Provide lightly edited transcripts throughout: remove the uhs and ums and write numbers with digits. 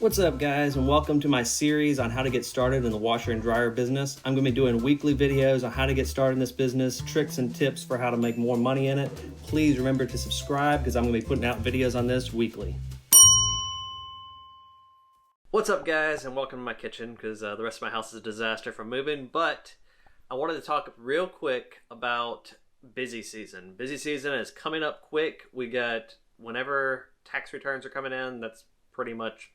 What's up, guys, and welcome to my series on how to get started in the washer and dryer business. I'm going to be doing weekly videos on how to get started in this business, tricks and tips for how to make more money in it. Please remember to subscribe because I'm going to be putting out videos on this weekly. What's up, guys, and welcome to my kitchen because the rest of my house is a disaster from moving, but I wanted to talk real quick about busy season. Busy season is coming up quick. We got whenever tax returns are coming in, that's pretty much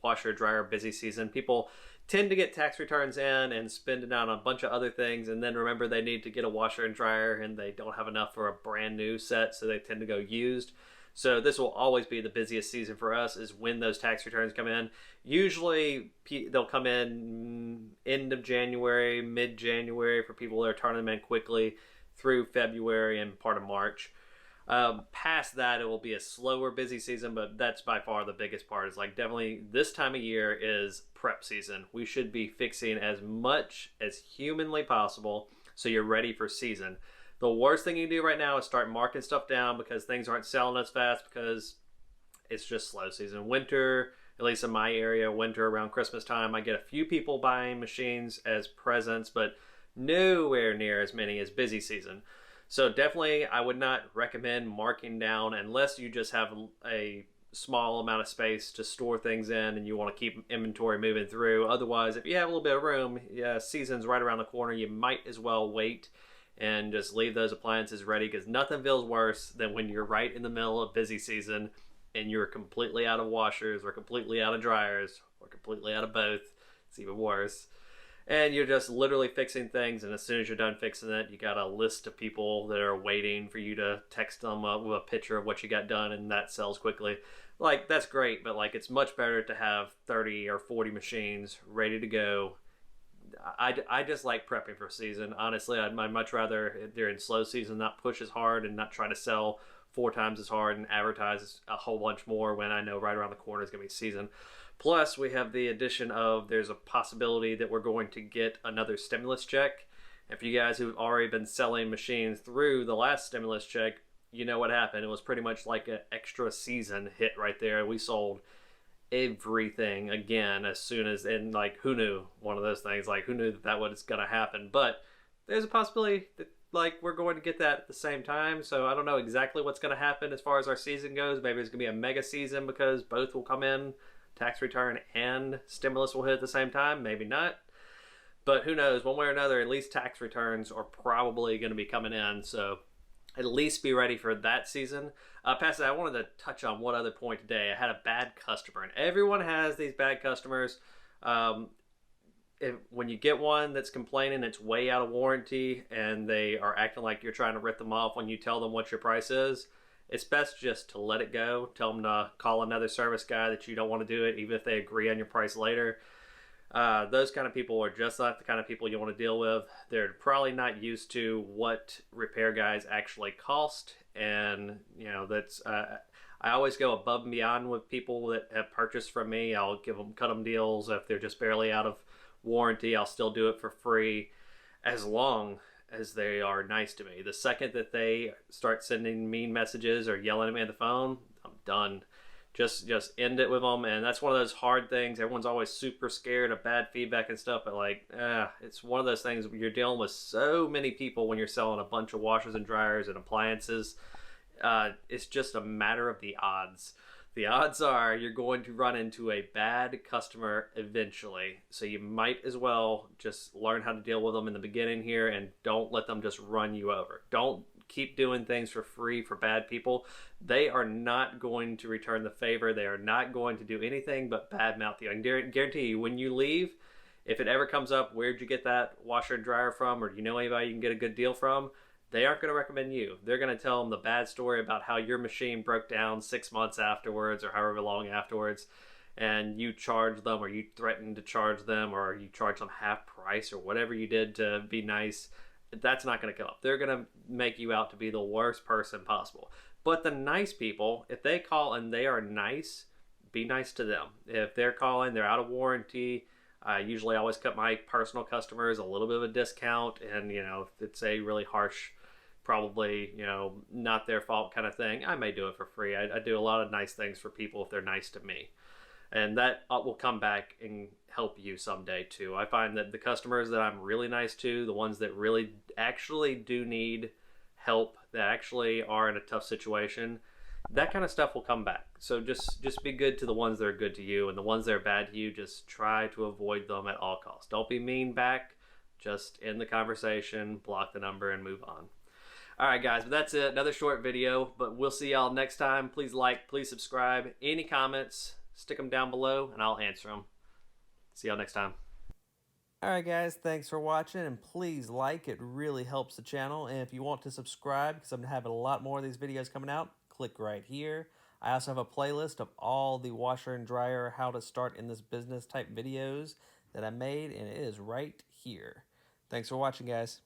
washer dryer busy season. People tend to get tax returns in and spend it on a bunch of other things, and then remember they need to get a washer and dryer and they don't have enough for a brand new set, so they tend to go used. So this will always be the busiest season for us, is when those tax returns come in. Usually they'll come in end of January, mid-January for people that are turning them in quickly, through February and part of March. Past that, it will be a slower busy season, but that's by far the biggest part. Is like definitely this time of year is prep season. We should be fixing as much as humanly possible so you're ready for season. The worst thing you can do right now is start marking stuff down because things aren't selling as fast because it's just slow season. Winter, at least in my area, winter around Christmas time, I get a few people buying machines as presents, but nowhere near as many as busy season. So definitely I would not recommend marking down unless you just have a small amount of space to store things in and you want to keep inventory moving through. Otherwise, if you have a little bit of room, season's right around the corner, you might as well wait and just leave those appliances ready, because nothing feels worse than when you're right in the middle of busy season and you're completely out of washers or completely out of dryers or completely out of both. It's even worse. And you're just literally fixing things, and as soon as you're done fixing it, you got a list of people that are waiting for you to text them with a picture of what you got done, and that sells quickly. Like, that's great, but like, it's much better to have 30 or 40 machines ready to go. I just like prepping for season. Honestly, I'd much rather during slow season not push as hard and not try to sell 4 times as hard and advertise a whole bunch more when I know right around the corner is going to be season. Plus, we have the addition of there's a possibility that we're going to get another stimulus check. And for you guys who've already been selling machines through the last stimulus check, you know what happened. It was pretty much like an extra season hit right there. We sold everything again as soon as, and like, who knew? One of those things, like, who knew that was going to happen? But there's a possibility that like we're going to get that at the same time. So I don't know exactly what's going to happen as far as our season goes. Maybe it's going to be a mega season because both will come in. Tax return and stimulus will hit at the same time. Maybe not. But who knows? One way or another, at least tax returns are probably going to be coming in. So at least be ready for that season. Past that, I wanted to touch on one other point today. I had a bad customer, and everyone has these bad customers. When you get one that's complaining it's way out of warranty and they are acting like you're trying to rip them off when you tell them what your price is, it's best just to let it go. Tell them to call another service guy that you don't want to do it, even if they agree on your price later. Those kind of people are just not the kind of people you want to deal with. They're probably not used to what repair guys actually cost. And, you know, that's, I always go above and beyond with people that have purchased from me. I'll cut them deals. If they're just barely out of warranty, I'll still do it for free as long as they are nice to me. The second that they start sending mean messages or yelling at me on the phone, I'm done. Just end it with them. And that's one of those hard things. Everyone's always super scared of bad feedback and stuff, but like, it's one of those things where you're dealing with so many people when you're selling a bunch of washers and dryers and appliances. It's just a matter of the odds. The odds are you're going to run into a bad customer eventually. So you might as well just learn how to deal with them in the beginning here and don't let them just run you over. Don't keep doing things for free for bad people. They are not going to return the favor. They are not going to do anything but badmouth you. I can guarantee you, when you leave, if it ever comes up, where'd you get that washer and dryer from, or do you know anybody you can get a good deal from? They aren't going to recommend you. They're going to tell them the bad story about how your machine broke down 6 months afterwards or however long afterwards, and you charge them, or you threatened to charge them, or you charge them half price or whatever you did to be nice. That's not going to come up. They're going to make you out to be the worst person possible. But the nice people, if they call and they are nice, be nice to them. If they're calling, they're out of warranty, I usually always cut my personal customers a little bit of a discount, and you know, if it's a really harsh, probably, you know, not their fault kind of thing, I may do it for free. I do a lot of nice things for people if they're nice to me. And that will come back and help you someday too. I find that the customers that I'm really nice to, the ones that really actually do need help, that actually are in a tough situation, that kind of stuff will come back. So just be good to the ones that are good to you, and the ones that are bad to you, just try to avoid them at all costs. Don't be mean back. Just end the conversation, block the number, and move on. All right, guys, but that's it. Another short video, but we'll see y'all next time. Please like, please subscribe. Any comments, stick them down below, and I'll answer them. See y'all next time. Alright guys, thanks for watching, and please like, it really helps the channel. And if you want to subscribe, because I'm having a lot more of these videos coming out, click right here. I also have a playlist of all the washer and dryer, how to start in this business type videos that I made, and it is right here. Thanks for watching, guys.